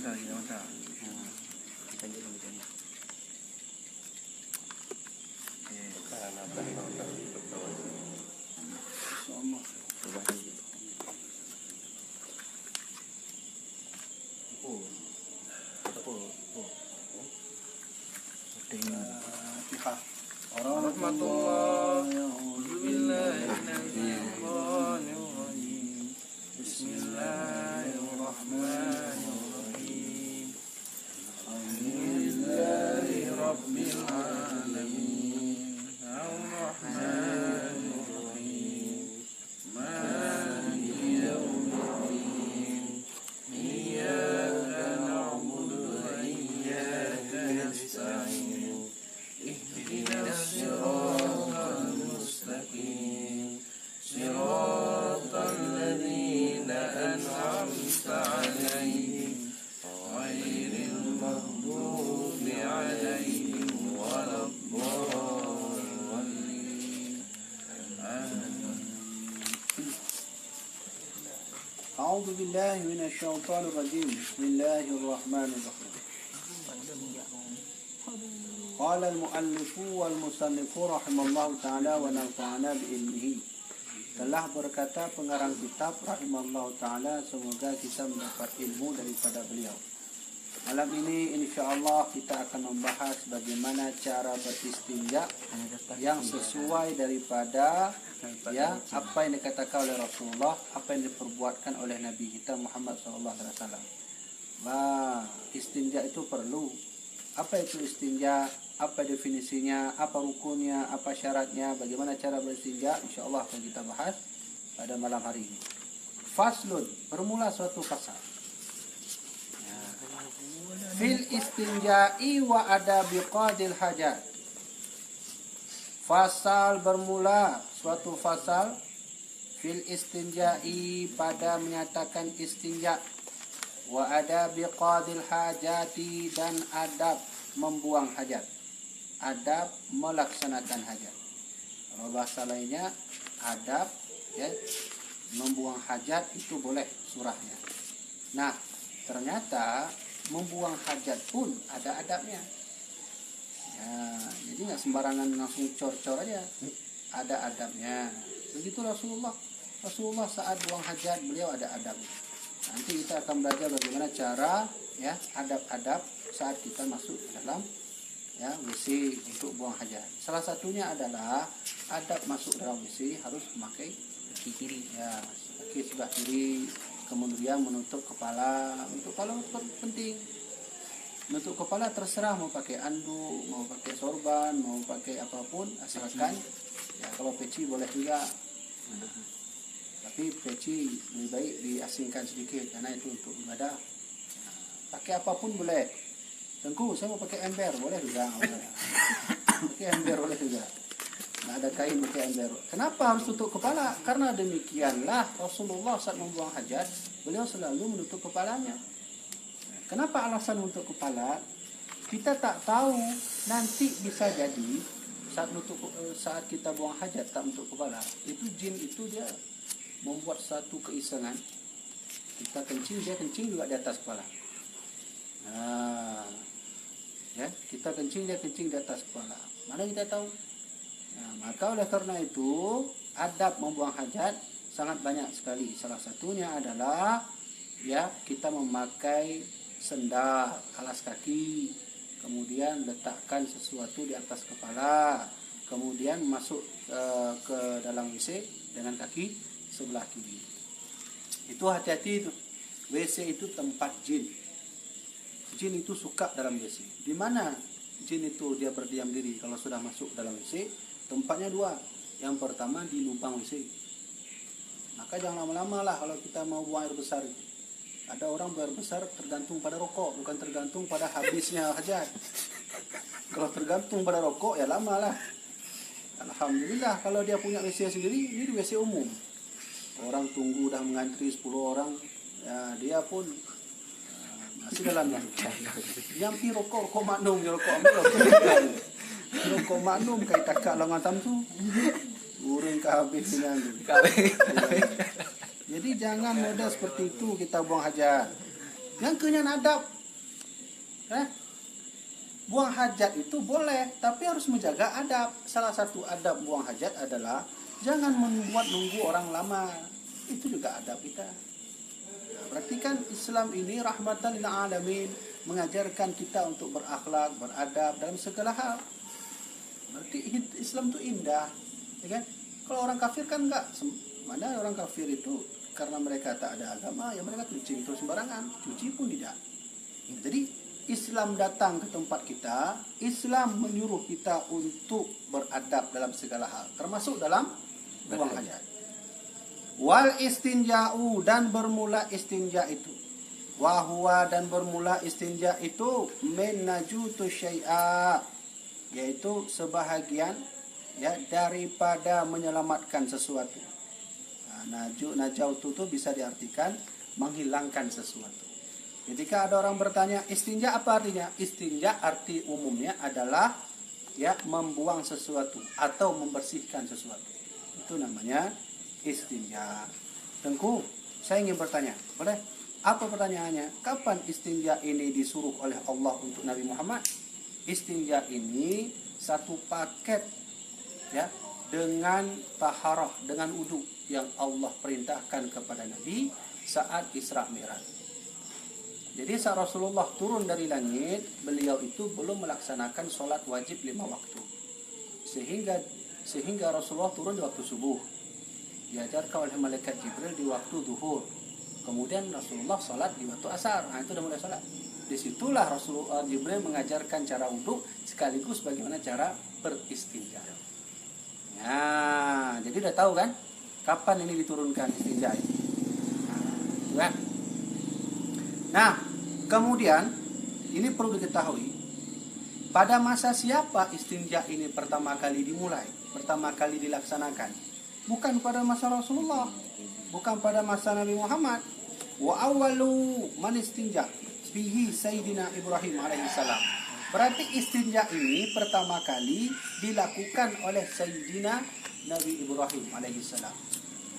mata lagi, mata. Kita jadi macam ni. Sama. Coba lagi. Fatihah. Warahmatullahi wabarakatuh. Bismillahirrahmanirrahim. Alhamdulillahi rabbil alamin. Ar-Rahmanir Rahim. Maliki yaumiddin. Iyyaka na'budu wa iyyaka nasta'in. Ihdinas siratal mustaqim. Siratal ladzina an'amta 'alaihim ghairil maghdubi 'alaihim waladdallin. أعوذ بالله من الشيطان الرجيم. بسم الله الرحمن الرحيم. قال المؤلف والمصنف رحمه الله تعالى ونفعنا بعلمه. Telah berkata pengarang kitab rahimahullah ta'ala, semoga kita mendapat ilmu daripada beliau. Malam ini insyaAllah kita akan membahas bagaimana cara beristinja yang sesuai daripada apa yang dikatakan oleh Rasulullah, apa yang diperbuatkan oleh Nabi kita Muhammad SAW. Istinja itu perlu. Apa itu istinja? Apa definisinya? Apa rukunnya? Apa syaratnya? Bagaimana cara beristinja? InsyaAllah akan kita bahas pada malam hari ini. Faslun, bermula suatu fasal. Fil istinja'i wa adabi qadil hajat. Fasal bermula suatu fasal. Fil istinja'i, pada menyatakan istinja. Wa adabi qadil hajati, dan adab membuang hajat. Adab melaksanakan hajat. Kalau bahasa lainnya adab membuang hajat itu boleh surahnya. Nah, ternyata membuang hajat pun ada adabnya. Jadi nggak sembarangan langsung cor-cor aja. Ada adabnya. Begitu Rasulullah saat buang hajat beliau ada adabnya. Nanti kita akan belajar bagaimana cara adab-adab saat kita masuk ke dalam WC untuk buang hajat. Salah satunya adalah adab masuk dalam WC harus memakai kaki kiri. Kaki sebelah kiri. Kemudian menutup kepala. Menutup kepala penting. Menutup kepala terserah mau pakai anduk, mau pakai sorban, mau pakai apapun, asalkan kalau peci boleh juga. Tapi peci lebih baik diasingkan sedikit karena itu untuk ibadah. Pakai apapun boleh. Tengku, saya mau pakai ember, boleh juga. Pakai ember boleh juga. Nggak ada kain pakai ember. Kenapa harus tutup kepala? Karena demikianlah Rasulullah saat membuang hajat, beliau selalu menutup kepalanya. Kenapa alasan untuk kepala? Kita tak tahu, nanti bisa jadi saat kita buang hajat tak menutup kepala, itu jin itu dia membuat satu keisengan. Kita kencing, dia kencing juga di atas kepala. Kita kencing, dia kencing di atas kepala. Mana kita tahu? Maka oleh karena itu adab membuang hajat sangat banyak sekali. Salah satunya adalah kita memakai sendal, alas kaki, kemudian letakkan sesuatu di atas kepala, kemudian masuk ke dalam WC dengan kaki sebelah kiri. Itu hati-hati itu. WC itu tempat jin. Jin itu suka dalam WC. Di mana jin itu dia berdiam diri kalau sudah masuk dalam WC? Tempatnya dua. Yang pertama di lubang WC. Maka jangan lama-lama lah kalau kita mau buang air besar itu. Ada orang buang air besar tergantung pada rokok, bukan tergantung pada habisnya hajat. Kalau tergantung pada rokok ya lama lah. Alhamdulillah kalau dia punya WC sendiri, ini WC umum. Orang tunggu dah mengantri 10 orang, dia pun masih dalamnya. Yang rokok maknum, rokok maknum kait takak langan tamtu. Urang ke habis dengan. Jadi jangan mudah seperti itu kita buang hajat. Yang kena adab, Buang hajat itu boleh, tapi harus menjaga adab. Salah satu adab buang hajat adalah jangan membuat nunggu orang lama. Itu juga adab kita. Nah, berarti kan Islam ini rahmatan lil alamin, mengajarkan kita untuk berakhlak, beradab dalam segala hal. Berarti Islam itu indah, ya kan? Kalau orang kafir kan enggak. Mana orang kafir itu karena mereka tak ada agama, ya mereka kencing terus sembarangan, cuci pun tidak. Jadi Islam datang ke tempat kita, Islam menyuruh kita untuk beradab dalam segala hal, termasuk dalam buang hajat. Wal istinja'u, dan bermula istinja itu. Wahwa, dan bermula istinja itu min najutu syai'a, yaitu sebahagian ya daripada menyelamatkan sesuatu. Nah, najautu itu bisa diartikan menghilangkan sesuatu. Ketika ada orang bertanya, istinja apa artinya? Istinja arti umumnya adalah ya membuang sesuatu atau membersihkan sesuatu. Itu namanya istinja. Tengku, saya ingin bertanya, boleh? Apa pertanyaannya? Kapan istinja ini disuruh oleh Allah untuk Nabi Muhammad? Istinja ini satu paket ya dengan taharah, dengan wudu yang Allah perintahkan kepada Nabi saat Isra Mi'raj. Jadi saat Rasulullah turun dari langit, beliau itu belum melaksanakan sholat wajib 5 waktu. Sehingga Rasulullah turun di waktu subuh. Diajarkan oleh malaikat Jibril di waktu zuhur. Kemudian Rasulullah sholat di waktu asar. Nah, itu udah mulai sholat. Disitulah Rasulullah Jibril mengajarkan cara wudhu sekaligus bagaimana cara beristinja. Nah, jadi udah tahu kan kapan ini diturunkan istinja ini. Nah, nah, kemudian ini perlu diketahui, pada masa siapa istinja ini pertama kali dimulai, pertama kali dilaksanakan? Bukan pada masa Rasulullah, bukan pada masa Nabi Muhammad. Wa awwalu man istinja bihi Sayyidina Ibrahim alaihissalam. Berarti istinja ini pertama kali dilakukan oleh Sayyidina Nabi Ibrahim alaihissalam.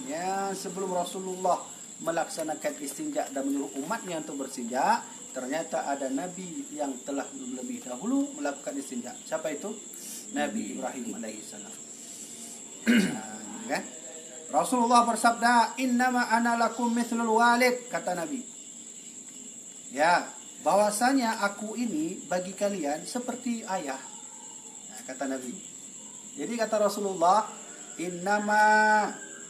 Ya, sebelum Rasulullah melaksanakan istinja dan menyuruh umatnya untuk berstinja, ternyata ada nabi yang telah lebih dahulu melakukan istinja. Siapa itu? Nabi Ibrahim alaihissalam. Kan? Rasulullah bersabda, "Innama ana lakum mithlul walid," kata Nabi. Ya, bahwasanya aku ini bagi kalian seperti ayah. Nah, kata Nabi. Jadi kata Rasulullah, "Innama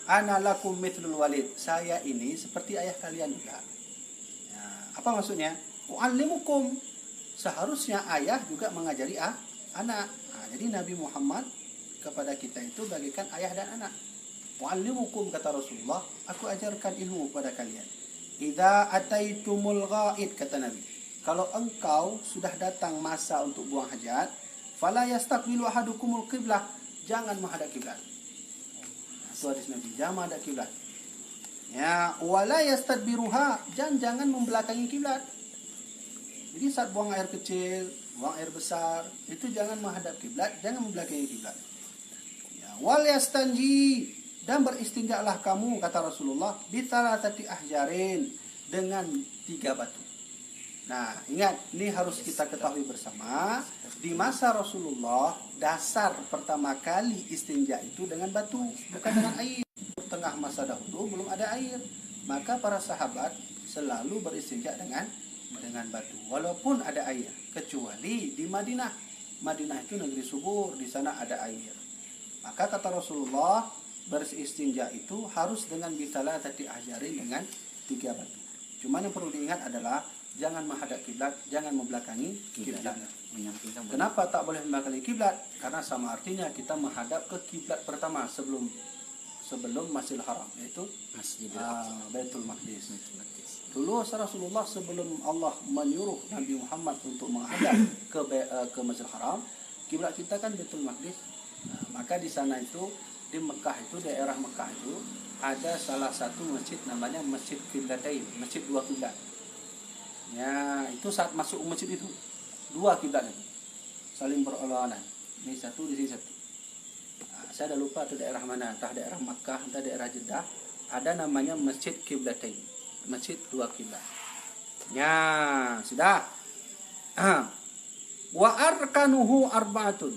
ana lakum mithlul walid." Saya ini seperti ayah kalian juga. Nah, apa maksudnya? U'allimukum. Seharusnya ayah juga mengajari anak. Nah, jadi Nabi Muhammad kepada kita itu bagikan ayah dan anak. U'allimukum, kata Rasulullah, aku ajarkan ilmu kepada kalian. Idza ataitumul ghaid, kata Nabi. Kalau engkau sudah datang masa untuk buang hajat, fala yastaqbilu ahadukumul qiblah, jangan menghadap kiblat. Itu hadis Nabi, jangan menghadap kiblat. Ya, wala yastadbiruha, jangan membelakangi kiblat. Jadi saat buang air kecil, buang air besar, itu jangan menghadap kiblat, jangan membelakangi kiblat. Ya, wal yastanji, dan beristinjalah kamu, kata Rasulullah, bitalatati ahjarin, dengan 3 batu. Nah, ingat, ini harus kita ketahui bersama, di masa Rasulullah, dasar pertama kali istinja itu dengan batu, bukan dengan air. Tengah masa dahulu belum ada air, maka para sahabat selalu beristinja dengan batu, walaupun ada air, kecuali di Madinah. Madinah itu negeri subur, di sana ada air. Maka kata Rasulullah, beristinja itu harus dengan bitalatati ahjarin, dengan 3 batu. Cuman yang perlu diingat adalah jangan menghadap kiblat, jangan membelakangi kiblat. Kenapa tak boleh membelakangi kiblat? Karena sama artinya kita menghadap ke kiblat pertama sebelum Masjidil Haram, yaitu Baitul Maqdis. Dulu Rasulullah sebelum Allah menyuruh Nabi Muhammad untuk menghadap ke Masjidil Haram, kiblat kita kan Baitul Maqdis. Nah, maka di sana itu, di Mekah itu, daerah Mekah itu ada salah satu masjid namanya Masjid Qiblatain, masjid 2 kiblat. Ya, itu saat masuk masjid itu 2 kiblat itu saling berlawanan. Ini satu, di sini satu. Nah, saya dah lupa itu daerah mana, entah daerah Makkah, entah daerah Jeddah, ada namanya Masjid Qiblatain, masjid 2 kiblat. Ya, sudah. Wa arkanuhu arba'atun.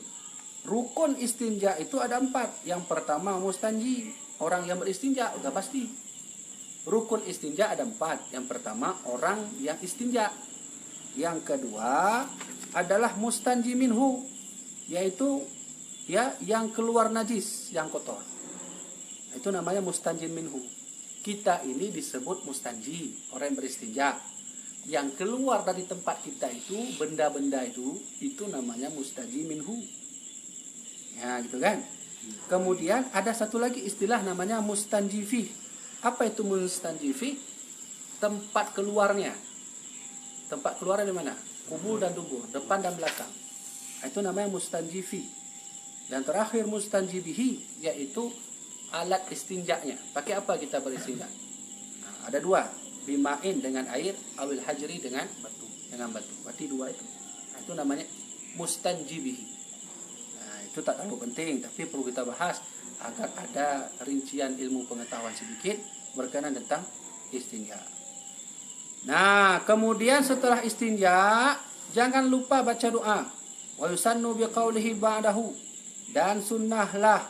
Rukun istinja itu ada 4. Yang pertama mustanji, orang yang beristinja, udah pasti. Rukun istinja ada 4. Yang pertama orang yang istinja. Yang kedua adalah mustanji minhu, yaitu ya yang keluar najis, yang kotor. Itu namanya mustanji minhu. Kita ini disebut mustanji, orang yang beristinja. Yang keluar dari tempat kita itu, benda-benda itu namanya mustanji minhu. Ya, gitu kan? Kemudian ada satu lagi istilah namanya mustanji fi. Apa itu mustanji fi? Tempat keluarnya. Tempat keluarnya di mana? Kubul dan dubur, depan dan belakang. Itu namanya mustanji fi. Dan terakhir mustanji bihi, yaitu alat istinjanya. Pakai apa kita beristinja? Nah, ada 2. Bimain dengan air, awil hajri dengan batu. Berarti 2 itu. Nah, itu namanya mustanji bihi. Nah, itu tak terlalu penting, tapi perlu kita bahas agar ada rincian ilmu pengetahuan sedikit berkenaan tentang istinja. Nah, kemudian setelah istinja, jangan lupa baca doa. Wa yusannu biqaulihi ba'dahu. Dan sunnahlah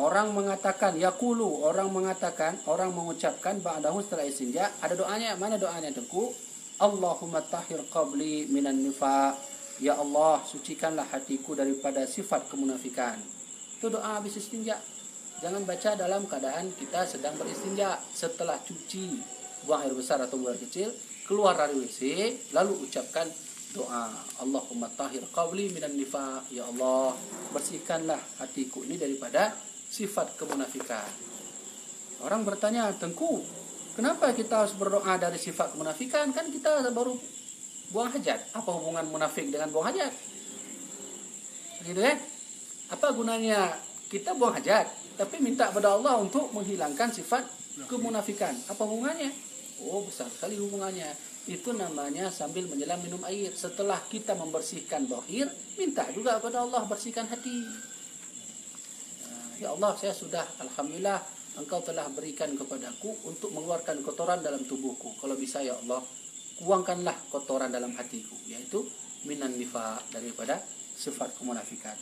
orang mengatakan, yaqulu, orang mengucapkan ba'dahu setelah istinja, ada doanya. Mana doanya, Tengku? Allahumma tahhir qabli minan nifaq. Ya Allah, sucikanlah hatiku daripada sifat kemunafikan. Itu doa habis istinja. Jangan baca dalam keadaan kita sedang beristinja. Setelah cuci, buang air besar atau buang air kecil, keluar dari WC, lalu ucapkan doa. Allahumma tahhir qabli minan nifaq. Ya Allah, bersihkanlah hatiku ini daripada sifat kemunafikan. Orang bertanya, Tengku, kenapa kita harus berdoa dari sifat kemunafikan? Kan kita baru buang hajat. Apa hubungan munafik dengan buang hajat? Gitu kan? Apa gunanya kita buang hajat, tapi minta kepada Allah untuk menghilangkan sifat kemunafikan? Apa hubungannya? Oh, besar sekali hubungannya. Itu namanya sambil menyelam minum air. Setelah kita membersihkan zahir, minta juga kepada Allah bersihkan hati. Ya Allah, saya sudah, alhamdulillah, Engkau telah berikan kepadaku untuk mengeluarkan kotoran dalam tubuhku. Kalau bisa ya Allah, buangkanlah kotoran dalam hatiku, yaitu minan nifaq, daripada sifat kemunafikan.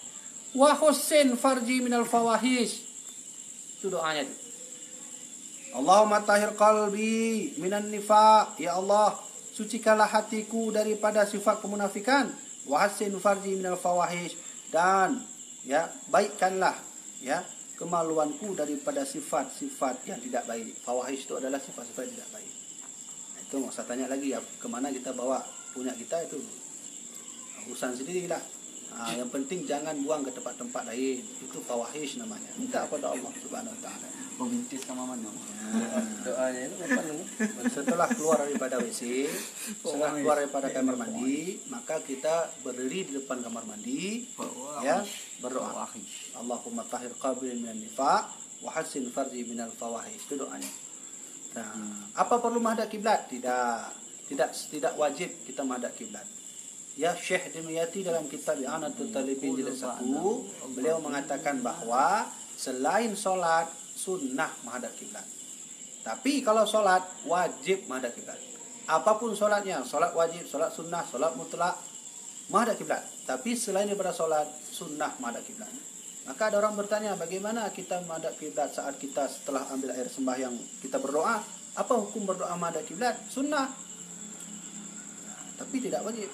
Wa hussin farji minal fawahish. Itu doanya itu. Allahumma tahhir qalbi minan nifaq. Ya Allah, sucikanlah hatiku daripada sifat kemunafikan. Wa hussin farji minal fawahish. Dan ya, baikkanlah ya kemaluanku daripada sifat-sifat yang tidak baik. Fawahish itu adalah sifat-sifat yang tidak baik. Nah, itu mau saya tanya lagi ya, kemana kita bawa punya kita itu urusan sendiri lah. Nah, yang penting jangan buang ke tempat-tempat lain. Itu fawahish namanya. Minta kepada Allah Subhanahu Wa Taala. Pembintis sama mana? Doanya itu apa nih? Setelah keluar daripada WC, setelah keluar daripada kamar mandi, maka kita berdiri di depan kamar mandi, ya, berdoa. Allahumma tahhir qabli minan nifaq wa hassin farji minal fawahish. Itu doanya. Nah, apa perlu menghadap kiblat? Tidak wajib kita menghadap kiblat. Ya, Syekh Dimyati dalam kitab I'anatul Talibin jilid 1, beliau mengatakan bahwa selain sholat sunnah menghadap kiblat. Tapi kalau sholat wajib menghadap kiblat. Apapun sholatnya, sholat wajib, sholat sunnah, sholat mutlak, menghadap kiblat. Tapi selain daripada sholat sunnah menghadap kiblat. Maka ada orang bertanya, bagaimana kita menghadap kiblat saat kita setelah ambil air sembahyang kita berdoa? Apa hukum berdoa menghadap kiblat? Sunnah. Nah, tapi tidak wajib.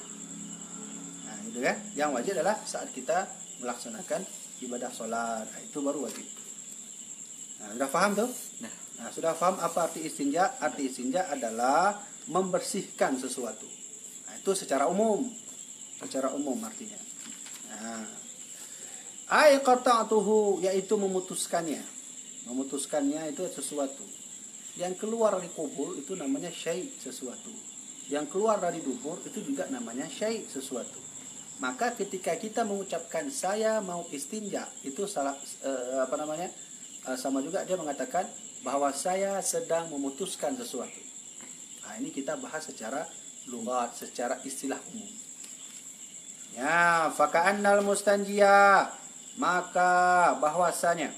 Nah, itu kan? Yang wajib adalah saat kita melaksanakan ibadah sholat. Nah, itu baru wajib. Nah, sudah paham tuh? Nah, sudah paham apa arti istinja? Arti istinja adalah membersihkan sesuatu. Nah, itu secara umum. Secara umum artinya. Nah, ay qata'tuhu, yaitu memutuskannya. Memutuskannya itu sesuatu. Yang keluar dari kubur itu namanya syai' sesuatu. Yang keluar dari dubur itu juga namanya syai' sesuatu. Maka ketika kita mengucapkan saya mau istinja, itu salah sama juga dia mengatakan bahwa saya sedang memutuskan sesuatu. Nah, ini kita bahas secara lughat, secara istilah umum. Ya, faka'annal mustanjiya, maka bahwasanya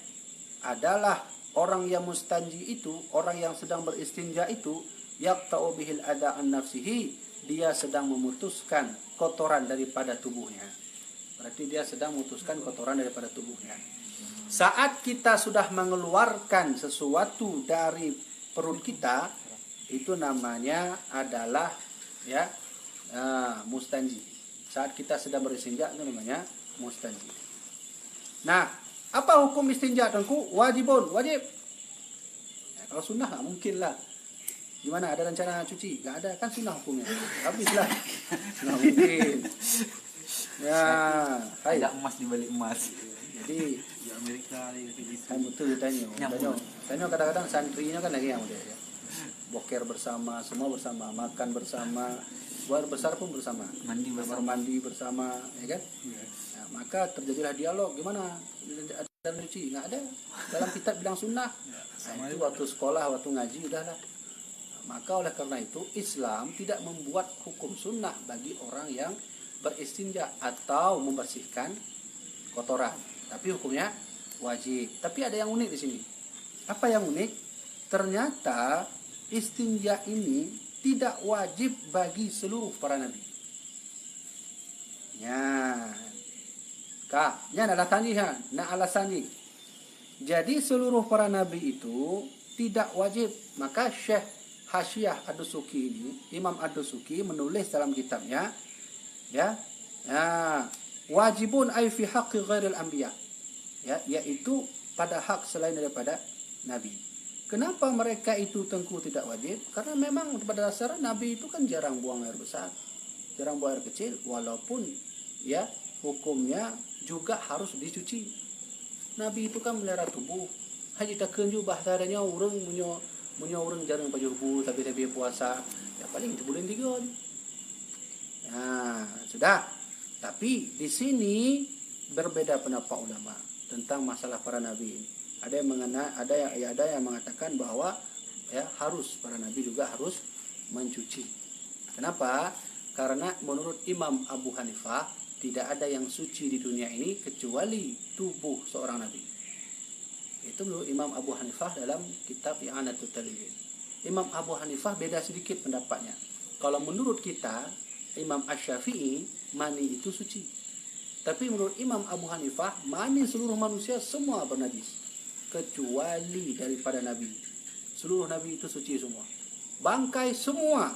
adalah orang yang mustanji itu, orang yang sedang beristinja itu, yaqta'u bihil ada an nafsihi, dia sedang memutuskan kotoran daripada tubuhnya. Berarti dia sedang memutuskan kotoran daripada tubuhnya. Saat kita sudah mengeluarkan sesuatu dari perut kita, itu namanya adalah ya mustanji. Saat kita sedang beristinja itu namanya mustanji. Nah, apa hukum istinja Tengku? Wajibun, wajib. Ya, kalau sunnah nggak mungkin lah. Gimana, ada rencana cuci? Nggak ada, kan sunnah hukumnya. Habislah. Nggak mungkin. Ya, hai. Ada emas di balik emas. Jadi Di Amerika gitu. kan betul ditanya. Tanya kadang-kadang santrinya kan lagi yang udah ya. Boker bersama, semua bersama, makan bersama, buat besar pun bersama, Mandi kamar bersama. mandi bersama, ya kan? Nah, maka terjadilah dialog, gimana? Ada cuci? Nggak ada. Dalam kitab bilang sunnah. Nah, itu waktu sekolah, waktu ngaji udahlah. Maka oleh karena itu Islam tidak membuat hukum sunnah bagi orang yang beristinja atau membersihkan kotoran, tapi hukumnya wajib. Tapi ada yang unik di sini. Apa yang unik? Ternyata istinja ini tidak wajib bagi seluruh para nabi. Ya, nya alasannya. Jadi seluruh para nabi itu tidak wajib. Maka Syekh Hasyiah Ad-Dusuki ini, Imam Ad-Dusuki menulis dalam kitabnya, ya, wajibun ay fi haqqi ghairil anbiya, ya, yaitu pada hak selain daripada nabi. Kenapa mereka itu Tengku tidak wajib? Karena memang pada dasarnya nabi itu kan jarang buang air besar, jarang buang air kecil, walaupun ya hukumnya juga harus dicuci. Nabi itu kan melihara tubuh. Haji takkan juga bahasanya orang punya orang jarang baju hubu tapi puasa, ya paling 3 bulan. Nah, sudah. Tapi di sini berbeda pendapat ulama tentang masalah para nabi ini. Ada yang mengatakan bahwa ya harus para nabi juga harus mencuci. Kenapa? Karena menurut Imam Abu Hanifah tidak ada yang suci di dunia ini kecuali tubuh seorang nabi. Itu menurut Imam Abu Hanifah dalam kitab I'anatul Talibin. Imam Abu Hanifah beda sedikit pendapatnya. Kalau menurut kita Imam Asy-Syafi'i mani itu suci. Tapi menurut Imam Abu Hanifah mani seluruh manusia semua bernajis kecuali daripada nabi. Seluruh nabi itu suci semua. Bangkai semua.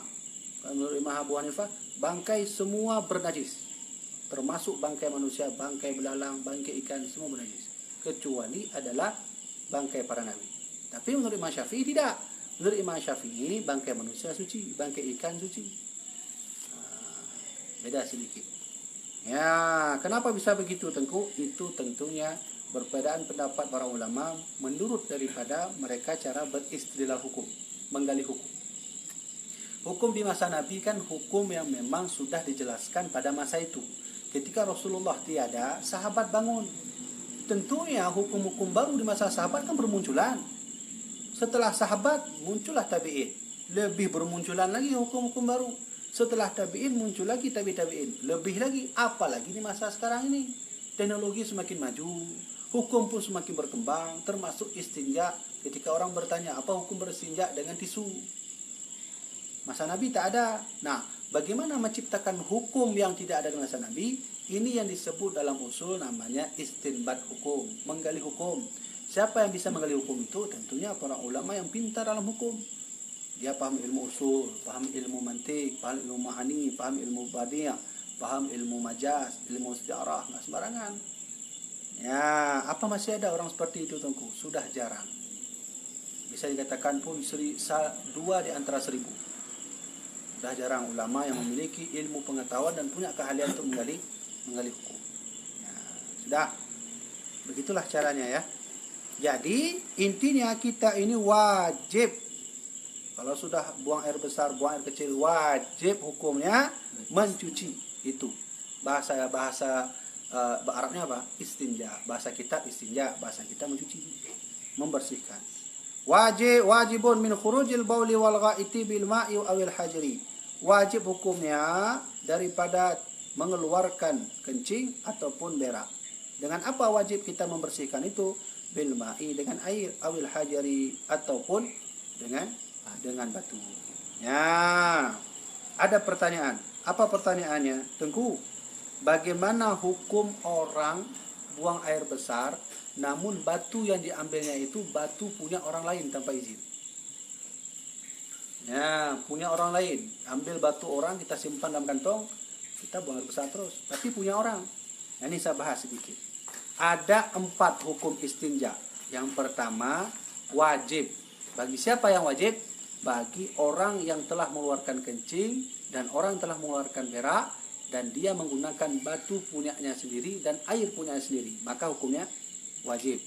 Kalau menurut Imam Abu Hanifah bangkai semua bernajis. Termasuk bangkai manusia, bangkai belalang, bangkai ikan semua bernajis. Kecuali adalah bangkai para nabi. Tapi menurut Imam Syafi'i tidak. Menurut Imam Syafi'i bangkai manusia suci, bangkai ikan suci. Beda sedikit. Ya, kenapa bisa begitu Tengku? Itu tentunya perbedaan pendapat para ulama menurut daripada mereka cara beristilah hukum, menggali hukum. Hukum di masa Nabi kan hukum yang memang sudah dijelaskan pada masa itu. Ketika Rasulullah tiada, sahabat bangun. Tentunya hukum-hukum baru di masa sahabat kan bermunculan. Setelah sahabat muncullah tabi'in. Lebih bermunculan lagi hukum-hukum baru. Setelah tabi'in muncul lagi tabi'in. Lebih lagi, apalagi di masa sekarang ini. Teknologi semakin maju. Hukum pun semakin berkembang. Termasuk istinja. Ketika orang bertanya, apa hukum beristinja dengan tisu? Masa Nabi tak ada. Nah, bagaimana menciptakan hukum yang tidak ada di masa Nabi? Ini yang disebut dalam usul namanya istinbat hukum, menggali hukum. Siapa yang bisa menggali hukum itu? Tentunya para ulama yang pintar dalam hukum. Dia paham ilmu usul, paham ilmu mantik, paham ilmu ma'ani, paham ilmu badi', paham ilmu majaz, ilmu sejarah, nggak sembarangan. Ya, apa masih ada orang seperti itu Tengku? Sudah jarang. Bisa dikatakan pun 2 di antara 1000. Sudah jarang ulama yang memiliki ilmu pengetahuan dan punya keahlian untuk menggali hukum. Ya, sudah. Begitulah caranya ya. Jadi intinya kita ini wajib. Kalau sudah buang air besar, buang air kecil, wajib hukumnya mencuci. Itu bahasa Arabnya apa? Istinja. Bahasa kita istinja, bahasa kita mencuci, membersihkan. Wajibun min khurujil bauli wal ghaiti bil ma'i awil hajri. Wajib hukumnya daripada mengeluarkan kencing ataupun berak. Dengan apa wajib kita membersihkan itu? Bil ma'i, dengan air, awil hajari, ataupun dengan batu. Ya. ada pertanyaan. Apa pertanyaannya? Tengku, bagaimana hukum orang buang air besar, namun batu yang diambilnya itu batu punya orang lain tanpa izin? Ya, punya orang lain. Ambil batu orang, kita simpan dalam kantong, kita buang air besar terus. Tapi punya orang. Nah, ini saya bahas sedikit. Ada 4 hukum istinja. Yang pertama, wajib. Bagi siapa yang wajib? Bagi orang yang telah mengeluarkan kencing dan orang yang telah mengeluarkan berak dan dia menggunakan batu punyanya sendiri dan air punyanya sendiri, maka hukumnya wajib.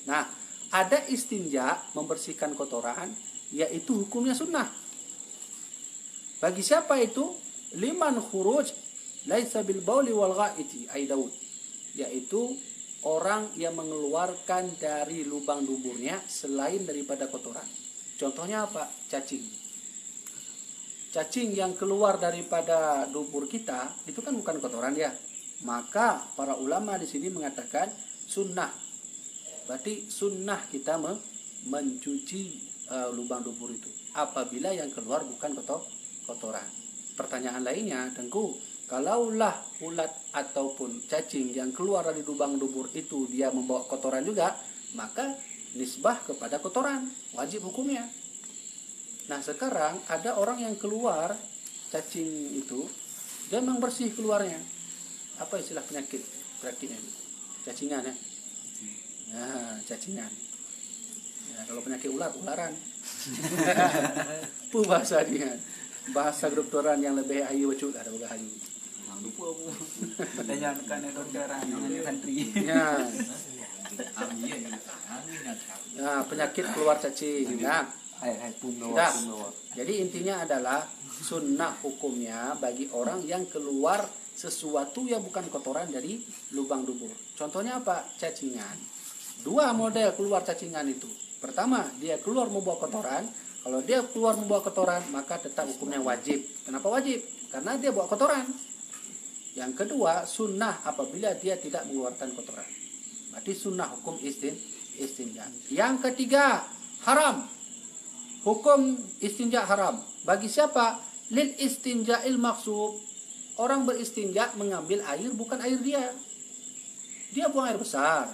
Nah, ada istinja membersihkan kotoran, yaitu hukumnya sunnah. Bagi siapa itu? Liman khuruj laisa bil bauli wal ghaiti ay Daud, yaitu orang yang mengeluarkan dari lubang duburnya selain daripada kotoran. Contohnya apa? Cacing. Cacing yang keluar daripada dubur kita itu kan bukan kotoran ya. Maka para ulama di sini mengatakan sunnah. Berarti sunnah kita mencuci lubang dubur itu apabila yang keluar bukan kotoran. Pertanyaan lainnya, Tengku, kalaulah ulat ataupun cacing yang keluar dari lubang dubur itu dia membawa kotoran juga, maka nisbah kepada kotoran, wajib hukumnya. Nah, sekarang ada orang yang keluar cacing itu, dia memang bersih keluarnya. Apa istilah penyakitnya? Cacingan ya? Nah, cacingan. Ya, kalau penyakit ularan. Itu bahasa dia. Bahasa kedokteran yang lebih ayu wacuk ada juga ayu. Lupa aku. Pertanyaan kan dokteran yang santri. Ya. Nah, penyakit keluar cacing. Nah, sudah. Jadi intinya adalah sunnah hukumnya bagi orang yang keluar sesuatu yang bukan kotoran dari lubang dubur. Contohnya apa? Cacingan. 2 model keluar cacingan itu. Pertama, dia keluar membawa kotoran. Kalau dia keluar membawa kotoran, maka tetap hukumnya wajib. Kenapa wajib? Karena dia bawa kotoran. Yang kedua, sunnah apabila dia tidak mengeluarkan kotoran. Berarti sunnah hukum istinja. Yang ketiga, haram. Hukum istinja haram. Bagi siapa? Lil istinja'il maksub. Orang beristinja mengambil air bukan air dia. Dia buang air besar.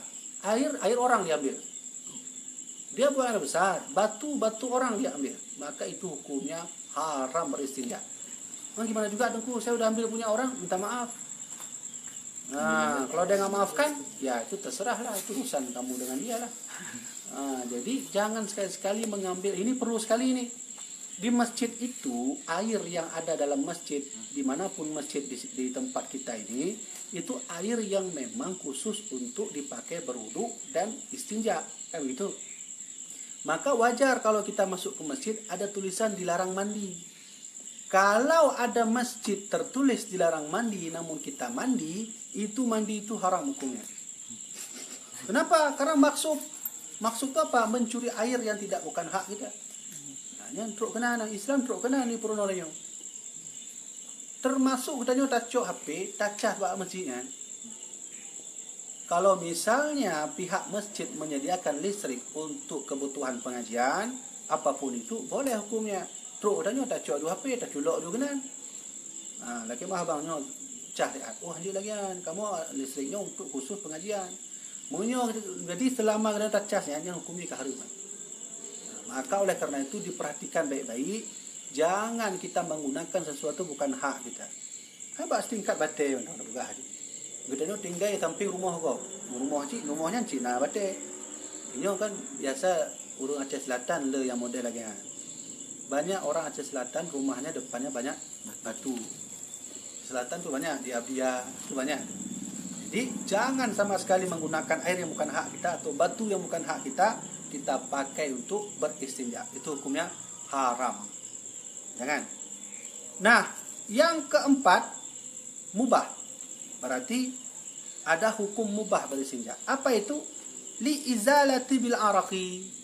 Air orang diambil. Dia buang air besar. Batu orang dia ambil. Maka itu hukumnya haram beristinja. Nah, gimana juga Tengku, saya udah ambil punya orang, minta maaf. Nah, kalau dia nggak maafkan, ya itu terserah lah, itu urusan kamu dengan dia lah. Nah, jadi jangan sekali-sekali mengambil, ini perlu sekali ini. Di masjid itu, air yang ada dalam masjid, dimanapun masjid di tempat kita ini, itu air yang memang khusus untuk dipakai berwudu dan istinja, kan gitu. Maka wajar kalau kita masuk ke masjid, ada tulisan dilarang mandi. Kalau ada masjid tertulis dilarang mandi, namun kita mandi itu haram hukumnya. Kenapa? Karena maksud itu apa? Mencuri air yang bukan hak kita. Nah, truk kena nang Islam, truk kena ni purunolanya. Termasuk katanya tacok HP, tacah bak masjid kan. Kalau misalnya pihak masjid menyediakan listrik untuk kebutuhan pengajian, apapun itu boleh hukumnya. Truk katanya tacok dua HP, taculok juga kan. Nah, laki mah abangnya cah dia. Oh, anjir lagi kan, kamu listriknya untuk khusus pengajian. Mungkin jadi selama kena tacasnya hanya hukumnya keharuman. Maka oleh karena itu diperhatikan baik-baik, jangan kita menggunakan sesuatu bukan hak kita. Habis tingkat batai mana buka hari. Kita tinggal di samping rumah kau. Rumahnya Cina batai. Ini kan biasa urung Aceh Selatan le yang model lagi kan. Banyak orang Aceh Selatan rumahnya depannya banyak batu. Selatan tuh banyak, di Abia tuh banyak. Jadi jangan sama sekali menggunakan air yang bukan hak kita atau batu yang bukan hak kita pakai untuk beristinja. Itu hukumnya haram. Jangan. Nah, yang keempat, mubah. Berarti ada hukum mubah beristinja. Apa itu? Li izalati bil araqi.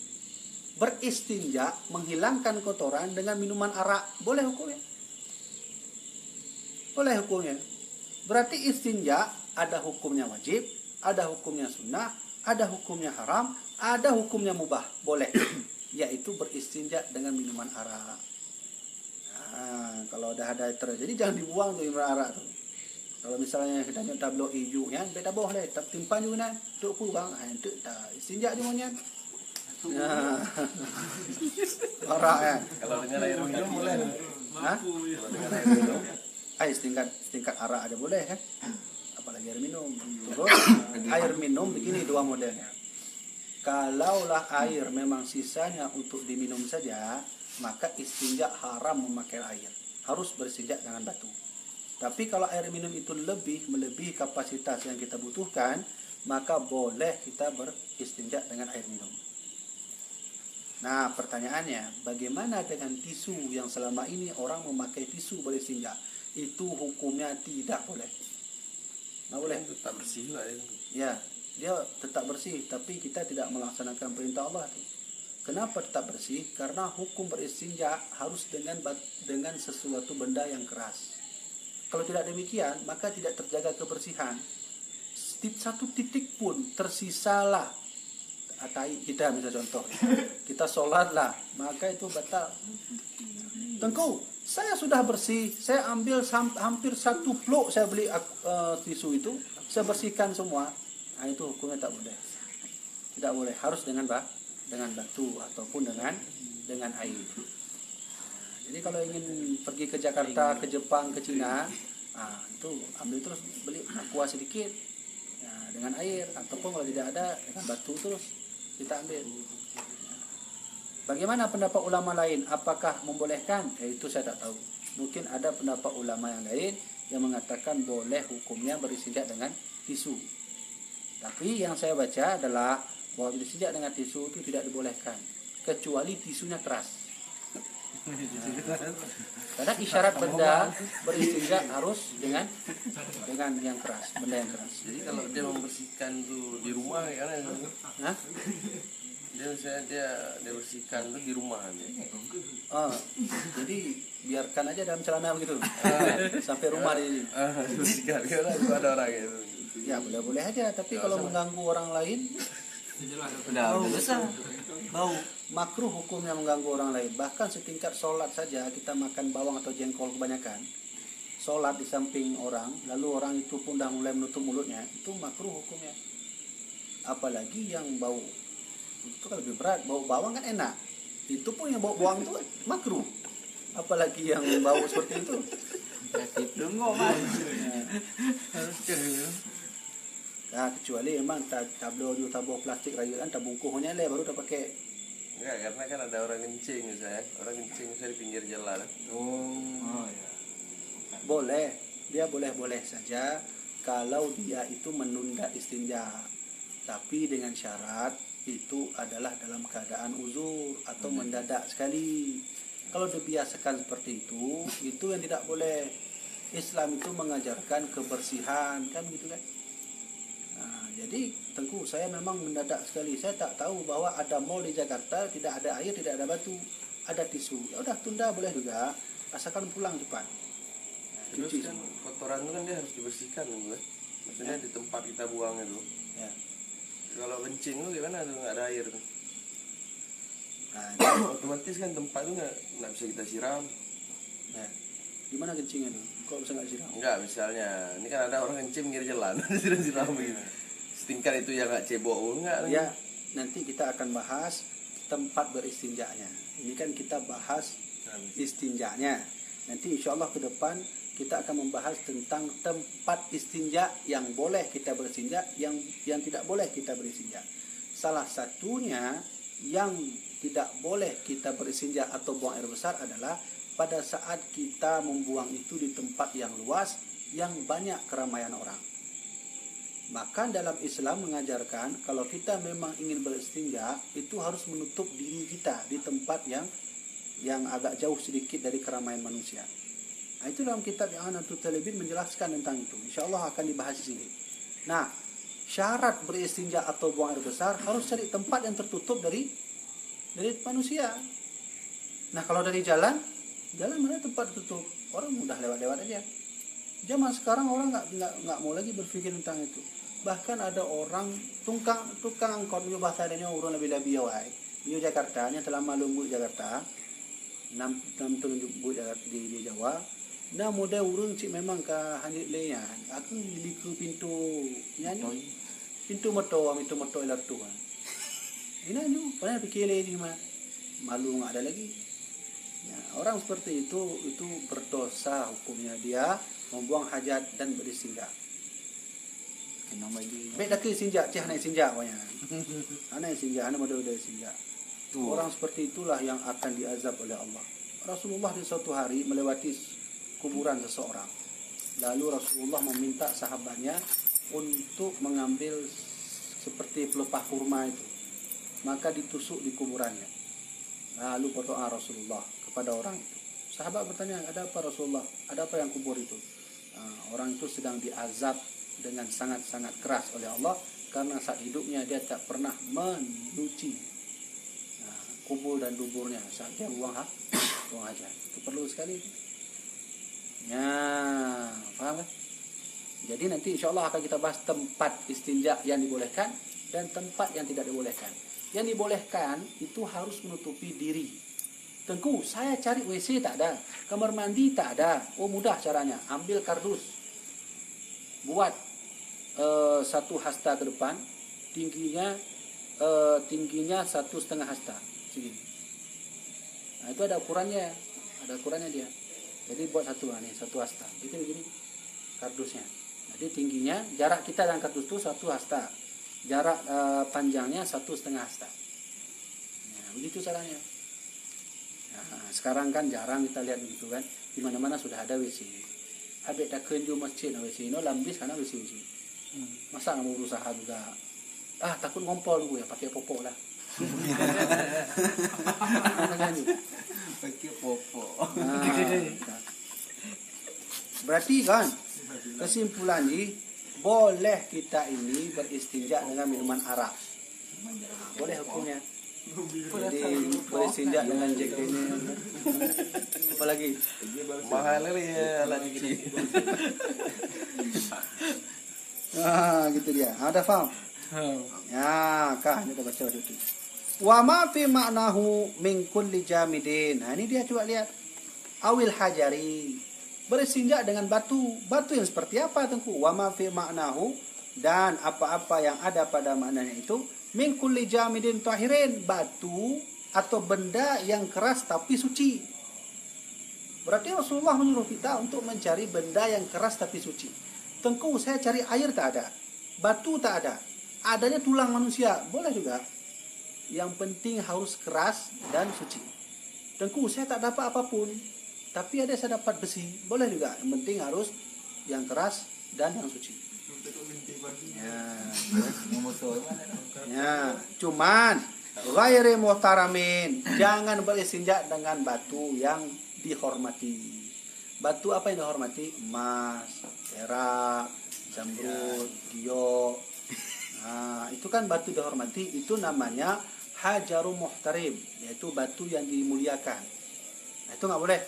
Beristinja, menghilangkan kotoran dengan minuman arak. Boleh hukumnya? Boleh hukumnya. Berarti istinja ada hukumnya wajib, ada hukumnya sunnah, ada hukumnya haram, ada hukumnya mubah, boleh. Yaitu beristinja dengan minuman arak. Nah, Kalau ada terjadi jangan dibuang tuh arak tuh. Kalau misalnya kita nyok tablo hijau ya, beda boleh, tak timpan juga nan. Tuk pu bang, itu tak istinja je monyan. Nah. Arak ya. Kalau dengan air minum boleh. Hah? Kalau dengan air minum, Setingkat arak aja boleh kan? Apalagi air minum. Terus air minum begini dua modelnya. Kalaulah air memang sisanya untuk diminum saja, maka istinja haram memakai air. Harus beristinja dengan batu. Tapi kalau air minum itu melebihi kapasitas yang kita butuhkan, maka boleh kita beristinja dengan air minum. Nah, pertanyaannya, bagaimana dengan tisu yang selama ini orang memakai tisu beristinja? Itu hukumnya tidak boleh. Nggak boleh. tetap bersih lah. Ya, dia tetap bersih, tapi kita tidak melaksanakan perintah Allah. Kenapa tetap bersih? Karena hukum beristinja harus dengan sesuatu benda yang keras. Kalau tidak demikian, maka tidak terjaga kebersihan. Satu titik pun tersisalah tai kita, misalnya contoh, kita sholat lah, maka itu batal. Tengku, saya sudah bersih, saya ambil hampir 1 blok, saya beli tisu itu, saya bersihkan semua. Nah, itu hukumnya tak boleh. Tidak boleh, harus dengan batu ataupun dengan air. Jadi kalau ingin pergi ke Jakarta, ke Jepang, ke Cina, itu ambil terus, beli aqua sedikit dengan air, ataupun kalau tidak ada dengan batu terus kita ambil. Bagaimana pendapat ulama lain? Apakah membolehkan? Itu saya tak tahu. Mungkin ada pendapat ulama yang lain yang mengatakan boleh hukumnya beristinja dengan tisu. Tapi yang saya baca adalah bahwa beristinja dengan tisu itu tidak dibolehkan, kecuali tisunya keras. Karena isyarat benda beristinja harus dengan yang keras, benda yang keras. Jadi kalau dia membersihkan tuh di rumah ya kan? Hah? Dia bersihkan tuh di rumah aja. Jadi biarkan aja dalam celana begitu sampai rumah di. Bersihkan karena ada orang gitu. Ya boleh aja, tapi kalau mengganggu orang lain, Udah besar. Bau. makruh hukumnya mengganggu orang lain. Bahkan setingkat sholat saja, kita makan bawang atau jengkol kebanyakan, sholat di samping orang, lalu orang itu pun dah mulai menutup mulutnya, itu makruh hukumnya. Apalagi yang bau, itu kan lebih berat. Bau bawang kan enak, itu pun yang bau bawang itu makruh. Apalagi yang bau seperti itu. Tunggu mas. Nah, kecuali emang tablo plastik rayuan tabungkuhnya le baru udah pakai. Enggak, karena kan ada orang kencing misalnya. Orang kencing misalnya di pinggir jalan. Oh ya. Boleh, dia boleh saja kalau dia itu menunda istinja. Tapi dengan syarat itu adalah dalam keadaan uzur atau mendadak sekali. Kalau dibiasakan seperti itu yang tidak boleh. Islam itu mengajarkan kebersihan, kan gitu kan. Nah, jadi Tengku, saya memang mendadak sekali. Saya tak tahu bahwa ada mall di Jakarta, tidak ada air, tidak ada batu, ada tisu. Ya udah, tunda boleh juga, asalkan pulang cepat. Terus kan kotoran itu kan dia harus dibersihkan kan? Maksudnya di tempat kita buang itu. Ya. Kalau kencing tuh gimana tuh, nggak ada air tuh. Nah, Otomatis kan tempat itu nggak bisa kita siram. ya. Gimana kencingnya tuh? Kok bisa nggak siram? Enggak, misalnya ini kan ada orang kencing pinggir jalan, siram gitu. Setingkat itu yang nggak cebok enggak? Ya, nanti kita akan bahas tempat beristinjanya. Ini kan kita bahas istinjanya. Nanti insya Allah ke depan kita akan membahas tentang tempat istinja yang boleh kita beristinja, yang tidak boleh kita beristinja. Salah satunya yang tidak boleh kita beristinja atau buang air besar adalah pada saat kita membuang itu di tempat yang luas, yang banyak keramaian orang. Maka dalam Islam mengajarkan kalau kita memang ingin beristinja, itu harus menutup diri kita di tempat yang agak jauh sedikit dari keramaian manusia. Nah, itu dalam kitab yang I'anatul Talibin menjelaskan tentang itu. Insya Allah akan dibahas di sini. Nah, syarat beristinja atau buang air besar harus cari tempat yang tertutup dari manusia. Nah, kalau dari jalan mana tempat tutup, orang mudah lewat-lewat aja. Zaman sekarang orang nggak mau lagi berpikir tentang itu. Bahkan ada orang tukang angkot, bahasa adanya orang lebih awai. Di Jakarta, ini telah malu Jakarta. nam tunjuk di Jawa. Nah model urang cik memang ka hanyut le nya. Aku beli ke pintu nyanyi. Pintu motor ilar tu. Ini nu, padahal fikir le ni mah. Malu enggak ada lagi. Ya, orang seperti itu berdosa hukumnya, dia membuang hajat dan beristinja. Kena bagi. Baik dak istinja, cih naik istinja banyak. Ana istinja, ana model istinja. Orang seperti itulah yang akan diazab oleh Allah. Rasulullah di suatu hari melewati kuburan seseorang. Lalu Rasulullah meminta sahabatnya untuk mengambil seperti pelepah kurma itu. Maka ditusuk di kuburannya. Lalu berdoa Rasulullah kepada orang itu. Sahabat bertanya, ada apa Rasulullah? Ada apa yang kubur itu? Orang itu sedang diazab dengan sangat-sangat keras oleh Allah karena saat hidupnya dia tak pernah menyuci kubur dan duburnya saat dia buang hajat. Itu perlu sekali. Ya, faham kan? Jadi nanti insyaAllah akan kita bahas tempat istinja yang dibolehkan dan tempat yang tidak dibolehkan. Yang dibolehkan itu harus menutupi diri. Tengku, saya cari WC tak ada, kamar mandi tak ada. Oh mudah caranya, ambil kardus, buat 1 hasta ke depan, tingginya 1,5 hasta, segini. Nah, itu ada ukurannya dia. Jadi buat 1 hasta, itu begini kardusnya. Jadi tingginya, jarak kita dan kardus itu 1 hasta, jarak panjangnya 1,5 hasta. Nah, begitu caranya. Nah, sekarang kan jarang kita lihat begitu kan, di mana-mana sudah ada WC. Habis dah kenju masjid WC ini lambis karena WC. Masa nggak mau berusaha juga? Takut ngompol gue ya, pakai popok lah. Pakai popok. Berarti kan kesimpulan ini boleh kita ini beristinja dengan minuman arak. Boleh hukumnya. Jadi beristinja dengan Jack Daniel. Apalagi mahal ya alat gini. Gitu dia. Ada faham? Ya, kah kita baca itu. Wa ma fi ma'nahu min kulli jamidin. Nah, ini dia coba lihat. Awil hajari. Beristinja dengan batu. Batu yang seperti apa Tengku? Wa ma fi ma'nahu, dan apa-apa yang ada pada maknanya itu min kulli jamidin tahirin, batu atau benda yang keras tapi suci. Berarti Rasulullah menyuruh kita untuk mencari benda yang keras tapi suci. Tengku, saya cari air tak ada, batu tak ada, adanya tulang manusia, boleh juga. Yang penting harus keras dan suci. Tengku, saya tak dapat apapun, tapi ada saya dapat besi, boleh juga. Yang penting harus yang keras dan yang suci. Ya, cuman ghairi muhtaramin, jangan beristinja dengan batu yang dihormati. Batu apa yang dihormati? Emas, perak, zamrud, giok. Nah, itu kan batu dihormati, itu namanya hajaru muhtarim, yaitu batu yang dimuliakan. Nah, itu nggak boleh.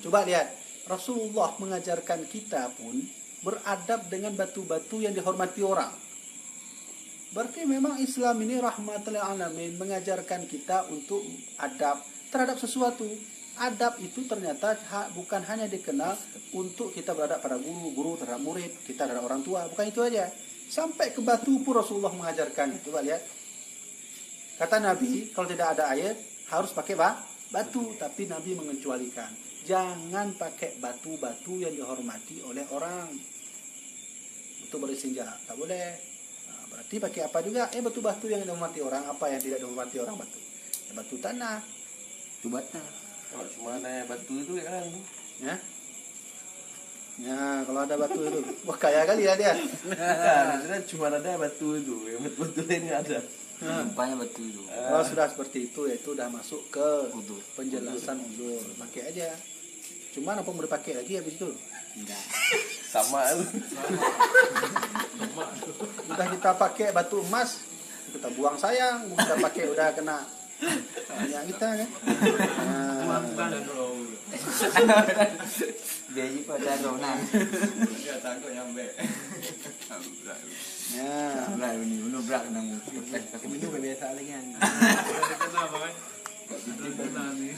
Coba lihat, Rasulullah mengajarkan kita pun beradab dengan batu-batu yang dihormati orang. Berarti memang Islam ini rahmatul alamin, mengajarkan kita untuk adab terhadap sesuatu. Adab itu ternyata bukan hanya dikenal untuk kita beradab pada guru terhadap murid, kita terhadap orang tua, bukan itu aja. Sampai ke batu pun Rasulullah mengajarkan. Coba lihat. Kata Nabi, kalau tidak ada air harus pakai batu, tapi Nabi mengecualikan. Jangan pakai batu-batu yang dihormati oleh orang untuk beristinja, tak boleh. Nah, berarti pakai apa juga? Batu-batu yang dihormati orang, apa yang tidak dihormati orang batu? Batu tanah, Itu bata. Kalau cuma ada batu itu kan, ya kalau ada batu itu, wah kaya kali ya dia. Bukan, cuma ada batu itu, yang batu lain nggak ada. Rupanya batu itu. Kalau sudah seperti itu, itu udah masuk ke Udur. penjelasan uzur, pakai aja. Cuman apa mau dipakai lagi habis itu? Tidak. Sama lu. Udah kita pakai batu emas, kita buang sayang, kita pakai udah kena ya kita kan. Biaya pada ronan. Dia takut nyampe. Ya. Berat ini, benar berat kena Minum biasa lagi kan. Kenapa kan? Kenapa ni?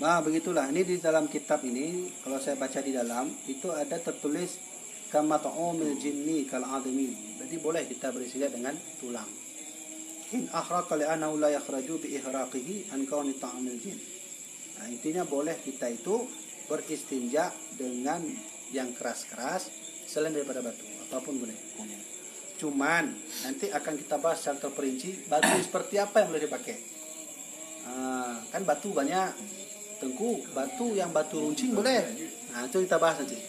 Nah, begitulah. Ini di dalam kitab ini, kalau saya baca di dalam, itu ada tertulis kama ta'umil jinni kal adami. Jadi boleh kita beristinja dengan tulang. In ahraqa li'annahu la yakhraju bi ihraqihi an kauni ta'umil jin. Nah, intinya boleh kita itu beristinja dengan yang keras-keras selain daripada batu. Apapun boleh. Cuman nanti akan kita bahas secara terperinci batu seperti apa yang boleh dipakai. Kan batu banyak. Tengku, batu yang batu runcing boleh. Nah, itu kita bahas nanti.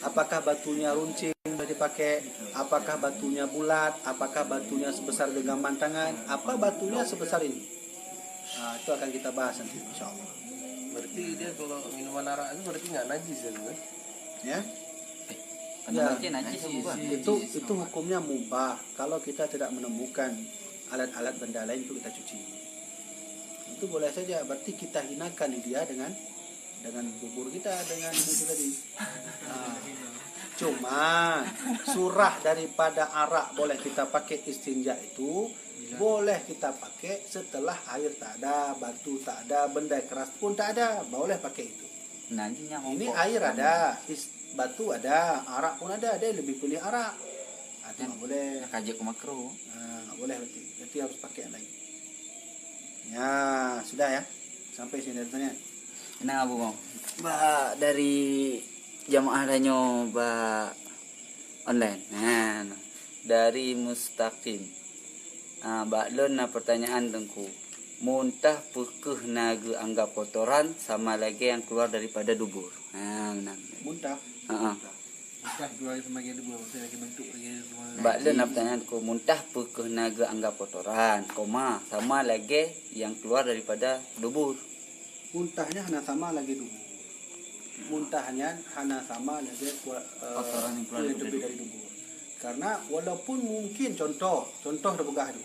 Apakah batunya runcing boleh dipakai? Apakah batunya bulat? Apakah batunya sebesar genggaman tangan? Apa batunya sebesar ini? Nah, itu akan kita bahas nanti, insyaallah. Berarti dia kalau minuman arak itu berarti nggak najis ya, kan? Ya. Pendampatnya najis sih. Itu hukumnya mubah kalau kita tidak menemukan alat-alat benda lain untuk kita cuci. Itu boleh saja, berarti kita hinakan dia dengan bubur kita, dengan itu tadi. Cuma surah daripada arak boleh kita pakai istinja itu boleh kita pakai setelah air tak ada, batu tak ada, benda keras pun tak ada, boleh pakai itu. Ini air ada, batu ada, arak pun ada, dia lebih pilih arak. Itu nggak boleh. Kajak ke makro. Nggak boleh berarti harus pakai yang lain. Ya, sudah ya. Sampai sini datanya. Kenapa Abu Bang? Dari jamaah danyo online. Nah, dari Mustaqim. Baklon pertanyaan tengku. Muntah pekeh naga anggap kotoran sama lagi yang keluar daripada dubur. Nah, Muntah. Bukan keluar semakin dua, maksudnya lagi bentuk lagi semua. Baklon pertanyaan tengku. Muntah pekeh naga anggap kotoran, koma sama lagi yang keluar daripada dubur. Muntahnya hanya sama lagi dulu. Muntahnya hanya sama lagi kotoran yang keluar lebih dari dubur. Karena walaupun mungkin contoh debegah itu.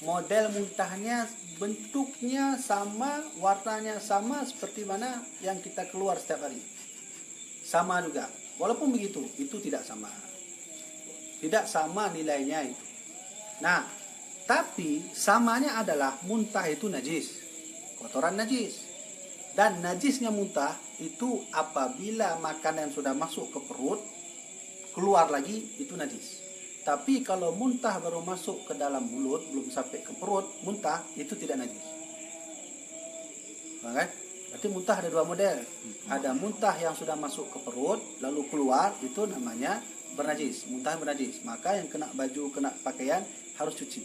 Model muntahnya bentuknya sama, warnanya sama seperti mana yang kita keluar setiap hari. Sama juga. Walaupun begitu, itu tidak sama. Tidak sama nilainya itu. Nah, tapi samanya adalah muntah itu najis. Kotoran najis. Dan najisnya muntah itu apabila makanan sudah masuk ke perut, keluar lagi, itu najis. Tapi kalau muntah baru masuk ke dalam mulut, belum sampai ke perut, muntah, itu tidak najis. Kan? Berarti muntah ada dua model. Ada muntah yang sudah masuk ke perut, lalu keluar, itu namanya bernajis. Muntah bernajis. Maka yang kena baju, kena pakaian, harus cuci.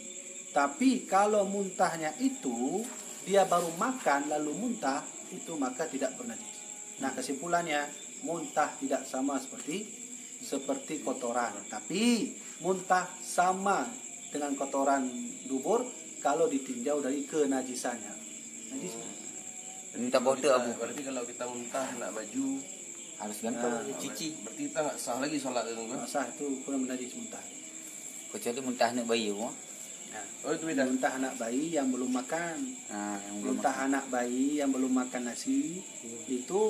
Tapi kalau muntahnya itu, dia baru makan, lalu muntah, itu maka tidak bernajis. Nah, kesimpulannya, muntah tidak sama seperti kotoran. Tapi muntah sama dengan kotoran dubur kalau ditinjau dari kenajisannya. Najis. Minta bodoh Abu. Berarti kalau kita muntah nak baju Harus gantung cuci. berarti kita nggak sah lagi sholat itu kan? Sah itu kurang najis muntah. Kecuali muntah anak bayi Abu. Nah, Oh itu beda. muntah anak bayi yang belum makan. Yang belum Muntah anak bayi yang belum makan nasi itu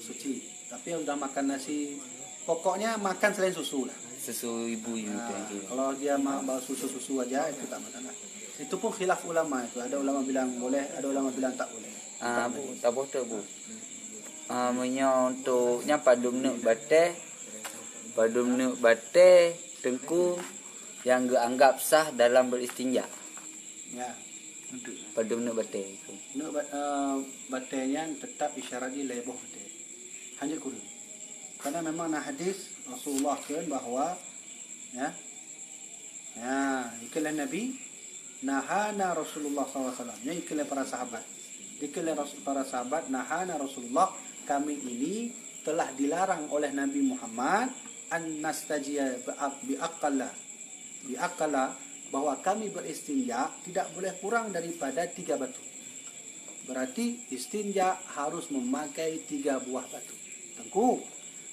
suci. Tapi yang sudah makan nasi, pokoknya makan selain susu lah. susu ibu itu yang gitu. Kalau dia mau bawa susu aja itu tak masalah. Itu pun khilaf ulama itu. Ada ulama bilang boleh, ada ulama bilang tak boleh. Bu, tak bodoh Bu. Menyontuknya padum nuk bate tengku yang dianggap sah dalam beristinja. Ya. Padum nuk bate itu. Nuk batenya tetap isyarat di leboh bate. Hanya kudu. Karena memang nah hadis Rasulullah kan bahwa ya ikilah Nabi nahana Rasulullah SAW. Ya ikilah para sahabat. Ikilah para sahabat nahana Rasulullah, kami ini telah dilarang oleh Nabi Muhammad an nastajiya biaqalla bahwa kami beristinja tidak boleh kurang daripada 3 batu. Berarti istinja harus memakai 3 buah batu. Tengku,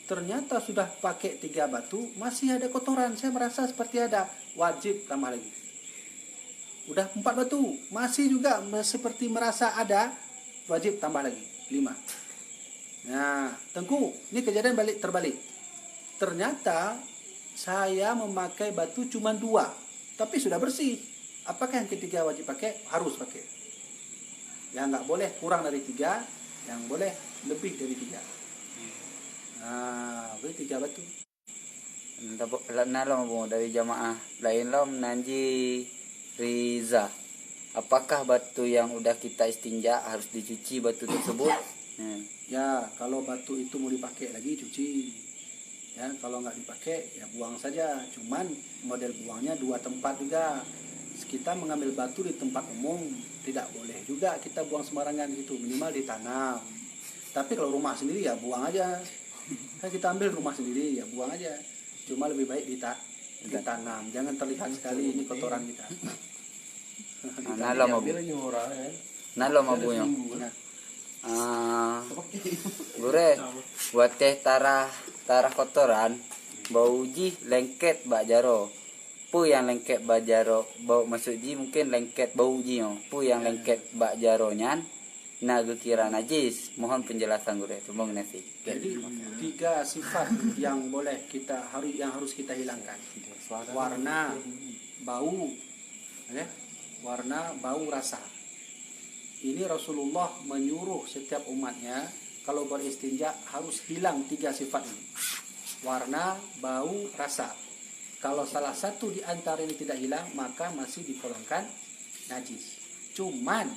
ternyata sudah pakai 3 batu, masih ada kotoran. Saya merasa seperti ada, wajib tambah lagi. Udah 4 batu, masih juga seperti merasa ada, wajib tambah lagi 5. Nah, Tengku, ini kejadian terbalik. Ternyata saya memakai batu cuma 2, tapi sudah bersih. Apakah yang ketiga wajib pakai? Harus pakai. Ya nggak boleh kurang dari 3, Yang boleh lebih dari 3. Nah, boleh 3 batu. Nalom bu dari jamaah lain lom nanji Riza. Apakah batu yang udah kita istinja harus dicuci batu tersebut? Ya, kalau batu itu mau dipakai lagi cuci. Ya, kalau nggak dipakai ya buang saja. Cuman model buangnya 2 tempat juga. Kita mengambil batu di tempat umum tidak boleh juga kita buang sembarangan gitu, minimal ditanam. Tapi kalau rumah sendiri ya buang aja. Kan kita ambil rumah sendiri ya buang aja. Cuma lebih baik ditanam. Jangan terlihat sekali ini kotoran kita. Nalom bu. Ambil aja orang ya. Nalom bu yo. Nah, Gure buat teh tarah kotoran bau ji lengket bak jaro. Pu yang lengket bak jaro bau maksud ji mungkin lengket bau ji yo. Pu yang lengket bak jaro nyan na kira najis. Mohon penjelasan gure tolong nasi. jadi 3 sifat yang boleh yang harus kita hilangkan. Warna, bau, ya. Warna, bau, rasa. Ini Rasulullah menyuruh setiap umatnya kalau beristinja harus hilang 3 sifat ini. Warna, bau, rasa. Kalau salah satu di antara ini tidak hilang, maka masih digolongkan najis. Cuman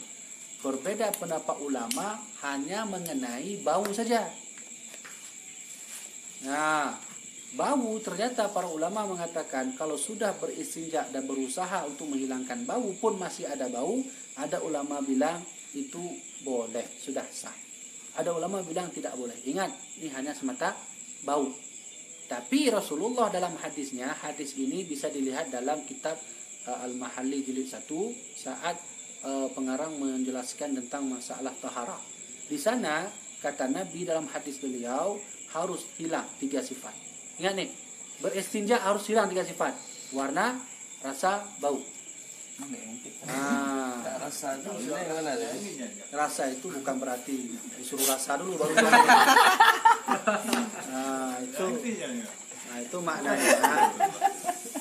berbeda pendapat ulama hanya mengenai bau saja. Nah, bau ternyata para ulama mengatakan kalau sudah beristinja dan berusaha untuk menghilangkan bau pun masih ada bau, ada ulama bilang itu boleh, sudah sah. Ada ulama bilang tidak boleh. Ingat, ini hanya semata bau. Tapi Rasulullah dalam hadisnya, hadis ini bisa dilihat dalam kitab Al-Mahalli jilid 1 saat pengarang menjelaskan tentang masalah taharah. Di sana kata Nabi dalam hadis beliau harus hilang 3 sifat. Ingat nih, beristinja harus hilang 3 sifat. Warna, rasa, bau. Nah, Rasa itu maksudnya yang mana ya? rasa itu bukan berarti disuruh rasa dulu baru nah itu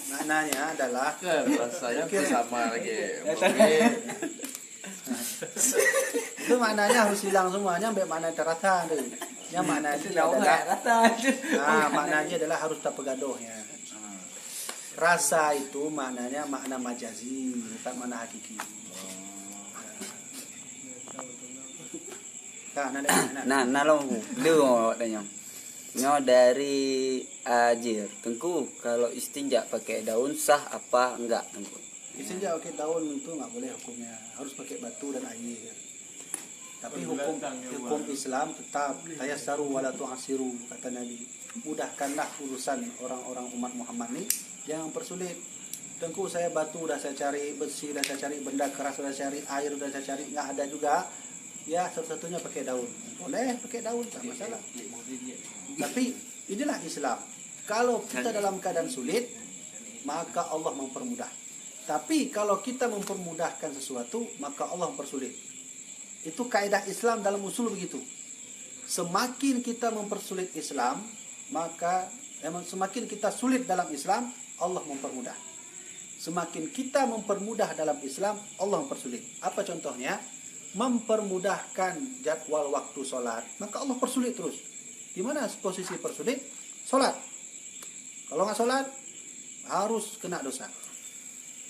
maknanya adalah Kan rasanya tuh sama lagi. itu maknanya harus hilang semuanya sampai makna terasa tuh. Yang maknanya adalah maknanya adalah harus tak pegaduh ya. Rasa itu maknanya makna majazi, bukan makna hakiki. Nah, nalong lu danyong. Nyo dari Ajir. Tengku kalau istinja pakai daun sah apa enggak tengku? Istinja pakai daun itu nggak boleh hukumnya, harus pakai batu dan air. Tapi hukum Islam tetap tayassaru wala tu'asiru kata Nabi. Mudahkanlah urusan orang-orang umat Muhammad ini, jangan persulit. Tengku saya batu udah saya cari, besi udah saya cari, benda keras udah saya cari, air udah saya cari, nggak ada juga. Ya satu-satunya pakai daun. Boleh pakai daun, tak masalah. Tapi inilah Islam. Kalau kita dalam keadaan sulit, maka Allah mempermudah. Tapi kalau kita mempermudahkan sesuatu, maka Allah mempersulit. Itu kaidah Islam dalam usul begitu. Semakin kita mempersulit Islam, maka semakin kita sulit dalam Islam, Allah mempermudah. Semakin kita mempermudah dalam Islam, Allah mempersulit. Apa contohnya? Mempermudahkan jadwal waktu sholat, maka Allah persulit terus. Di mana posisi persulit? Sholat. Kalau nggak sholat, harus kena dosa.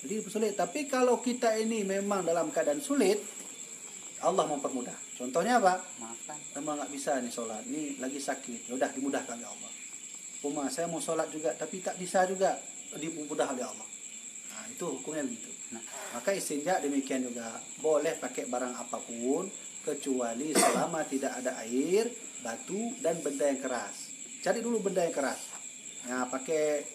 Jadi persulit. Tapi kalau kita ini memang dalam keadaan sulit, Allah mempermudah. Contohnya apa? Memang nggak bisa nih sholat, ini lagi sakit. Ya udah dimudahkan oleh Allah. Saya mau sholat juga, tapi tak bisa juga, dimudah oleh Allah. Nah itu hukumnya begitu. Maka istinja demikian juga, boleh pakai barang apapun kecuali selama tidak ada air, batu dan benda yang keras. Cari dulu benda yang keras. Nah pakai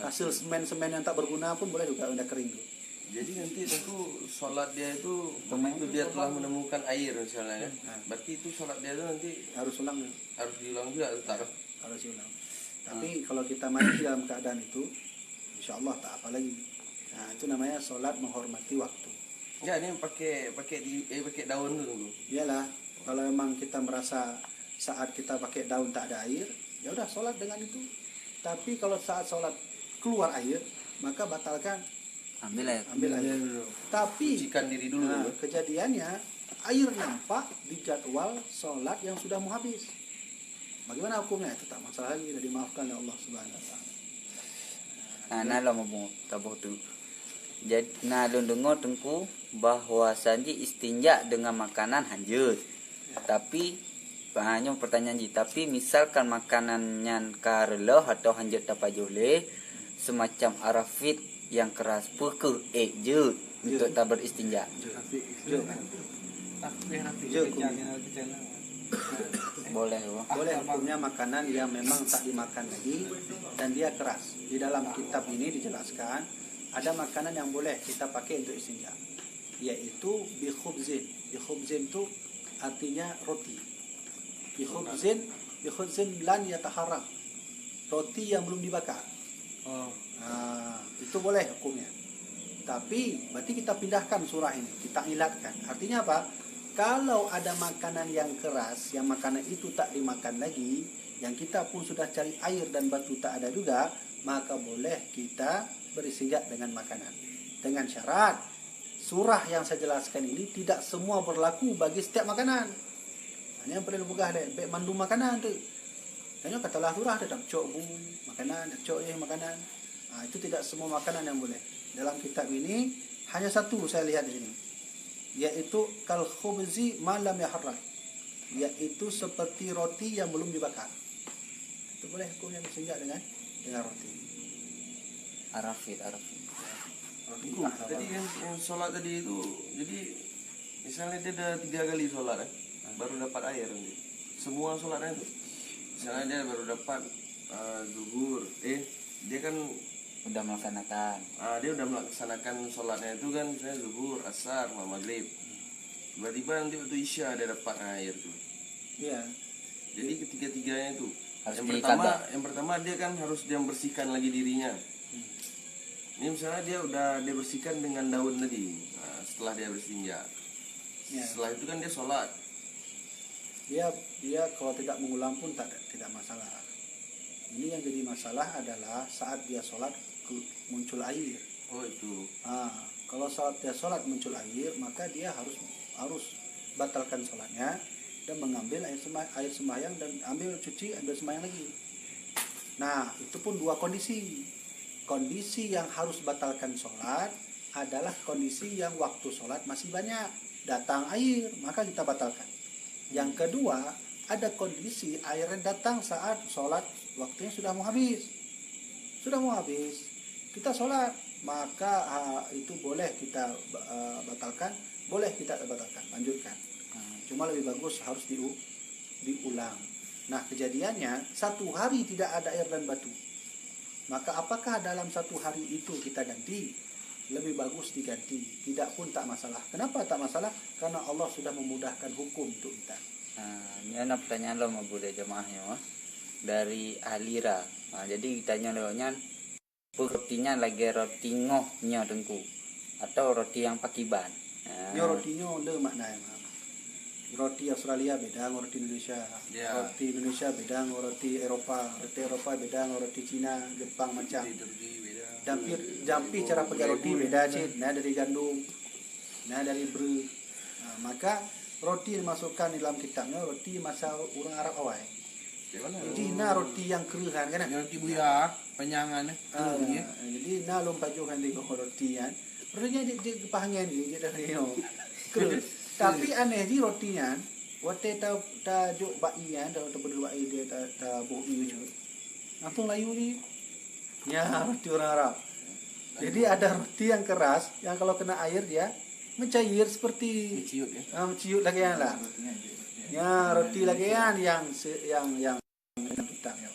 hasil semen-semen yang tak berguna pun boleh juga, benda kering dulu. Jadi nanti tentu sholat dia itu begitu dia telah menemukan air misalnya ya. Berarti itu sholat dia itu nanti Harus ulang dulu. harus diulang juga tetap. Harus diulang. Tapi kalau kita mati dalam keadaan itu, insya Allah tak apa lagi. Nah itu namanya sholat menghormati waktu. Ya ini pakai daun dulu. Iyalah, kalau memang kita merasa saat kita pakai daun tak ada air, ya udah sholat dengan itu. Tapi kalau saat sholat keluar air, maka batalkan Ambil air. ambil air. Tapi Cucikan diri dulu. nah, kejadiannya air nampak di jadwal sholat yang sudah mau habis. Bagaimana hukumnya? Itu tak masalah lagi, sudah dimaafkan oleh Allah Subhanahu Wa Taala. Nah lo mau tabuh tu. Jadi nah lo dengar tengku bahwa sanji istinja dengan makanan hanjut. Tapi hanya pertanyaan ji. Tapi misalkan makanannya karelo atau hanjut dapat jole semacam arafit yang keras pukul je untuk tak beristinja. Boleh wah. Boleh hukumnya makanan yang memang tak dimakan lagi dan dia keras. Di dalam kitab ini dijelaskan ada makanan yang boleh kita pakai untuk istinja, yaitu bikhubzin. Bikhubzin itu artinya roti. Bikhubzin lan yataharrak. Roti yang belum dibakar. Itu boleh hukumnya. Tapi berarti kita pindahkan surah ini, kita ilatkan. Artinya apa? Kalau ada makanan yang keras, yang makanan itu tak dimakan lagi, yang kita pun sudah cari air dan batu tak ada juga, maka boleh kita beristinja dengan makanan. Dengan syarat, surah yang saya jelaskan ini tidak semua berlaku bagi setiap makanan. Hanya yang perlu buka deh, baik mandu makanan tu. Hanya katalah surah ada cok bu makanan, cok makanan. Itu tidak semua makanan yang boleh. Dalam kitab ini hanya satu saya lihat di sini, yaitu kal khubzi malam yaharrak, yaitu seperti roti yang belum dibakar. Itu boleh hukumnya beristinja dengan roti. Arafit. Tadi kan yang sholat tadi itu, jadi misalnya dia ada 3 kali sholat baru dapat air nanti. Semua sholatnya itu. Misalnya dia baru dapat zuhur, dia kan Udah melaksanakan. dia udah melaksanakan sholatnya itu kan, misalnya zuhur, asar, maghrib. Tiba-tiba nanti waktu isya dia dapat air tuh. Iya. Jadi ketiga-tiganya itu. Harus Yang pertama dia kan harus dia membersihkan lagi dirinya. Ini misalnya dia bersihkan dengan daun tadi. Setelah dia beristinja. Ya. Setelah itu kan dia sholat. Dia kalau tidak mengulang pun tidak masalah. Ini yang jadi masalah adalah saat dia sholat muncul air. Oh itu. Kalau saat dia sholat muncul air, maka dia harus batalkan sholatnya dan mengambil air sembahyang dan ambil sembahyang lagi. Nah, itu pun 2 kondisi. Kondisi yang harus batalkan sholat adalah kondisi yang waktu sholat masih banyak, datang air, maka kita batalkan. Yang kedua, ada kondisi airnya datang saat sholat waktunya sudah mau habis. Kita sholat, maka itu boleh kita batalkan, boleh kita batalkan, lanjutkan. Cuma lebih bagus harus diulang. Nah, kejadiannya 1 hari tidak ada air dan batu. Maka apakah dalam 1 hari itu kita ganti? Lebih bagus diganti. Tidak pun tak masalah. Kenapa tak masalah? Karena Allah sudah memudahkan hukum untuk kita. Ini ada pertanyaan lo mau bude jemaahnya dari Alira. Jadi ditanya lewatnya, rotinya lagi roti ngohnya tengku atau roti yang pakai ban? Rotinya ada maknanya. Roti Australia beda dengan roti Indonesia. Ya. Roti Indonesia beda dengan roti Eropa. Roti Eropa beda dengan roti Cina, Jepang macam. Jampi cara pegang roti beda sih. Nah dari gandum, nah dari bre. Maka roti dimasukkan di dalam kitabnya roti masa orang Arab awal. Jadi roti yang keruhan kan? Roti buya, penyangan Jadi lompajukan di roti kan. Rotinya di kepangan dia dari keruh. Tapi aneh di rotinya, waktu ta juk bai kan, ta berdua bai dia ta bui je. Langsung layu ni. Ya, roti orang Arab. Jadi ada roti yang keras yang kalau kena air dia mencair seperti ciut lagi lah. Ya, roti lagi yang kita ya.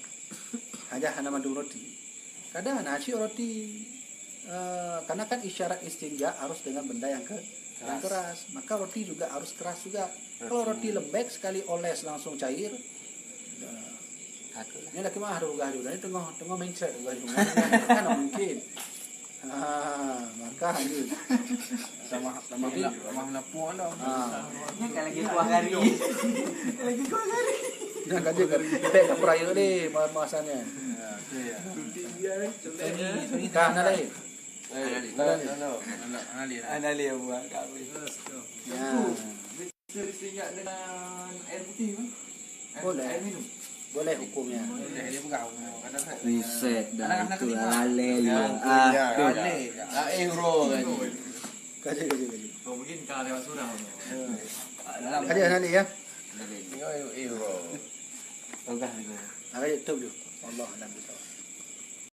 Aja nama roti. Kadang nasi roti karena kan isyarat istinja harus dengan benda yang keras, maka roti juga harus keras juga. Kalau roti lembek sekali oles langsung cair. Ini lagi mah harga juga ini tengah mencret juga kan mungkin. Maka ini sama menapuan dong. Ini kan lagi kuah gari. Nah, kan dia kita tak peraya deh masanya. Kan ada deh. Analia buang kami. Ya. Seringat dengan air putih kan? Boleh. Air minum. Boleh hukumnya. Dia pegang. Riset dah Anak-anak itu kelima. lale lu. Ya, Boleh. bro kan. Kaji. Kau mungkin kalau lewat surau. Kaji nanti ya. Bro. Kaji tu dulu. Allah alam bisawab.